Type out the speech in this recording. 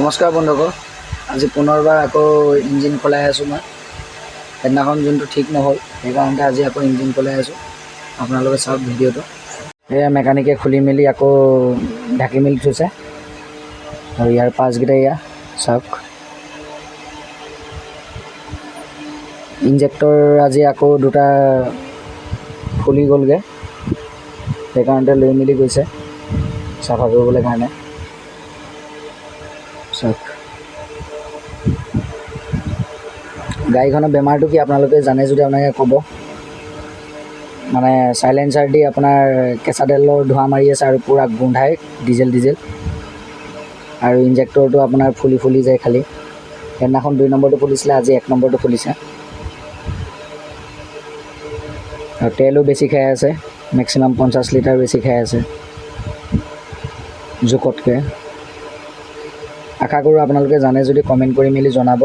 নমস্কাৰ বন্ধুসকল, আজি পুনৰবাৰ আকৌ ইঞ্জিন খোলাই আছোঁ। মই সেইদিনাখন যোনটো ঠিক নহ'ল সেইকাৰণে আজি আকৌ ইঞ্জিন খোলাই আছোঁ। আপোনালোকে চাওক ভিডিঅ'টো। এয়া মেকানিকে খুলি মেলি আকৌ ঢাকি মেলি থৈছে আৰু ইয়াৰ পাছকেইটা এয়া চাওক। ইঞ্জেক্টৰ আজি আকৌ দুটা খুলি গ'লগৈ, সেইকাৰণতে লৈ মেলি গৈছে চাফা কৰিবলৈ কাৰণে। চাওক গাড়ীখনৰ বেমাৰটো কি আপোনালোকে জানে যদি আপোনালোকে ক'ব। মানে চাইলেঞ্চাৰ দি আপোনাৰ কেঁচা তেলৰ ধোঁৱা মাৰি আছে আৰু পূৰা গোন্ধাই ডিজেল আৰু ইঞ্জেক্টৰটো আপোনাৰ ফুলি যায় খালি। সেইদিনাখন 2 নম্বৰটো ফুলিছিলে, আজি 1 নম্বৰটো ফুলিছে। আৰু তেলো বেছি খাই আছে, মেক্সিমাম 50 লিটাৰ বেছি খাই আছে জোখতকৈ। আশা কৰোঁ আপোনালোকে জানে যদি কমেণ্ট কৰি মেলি জনাব।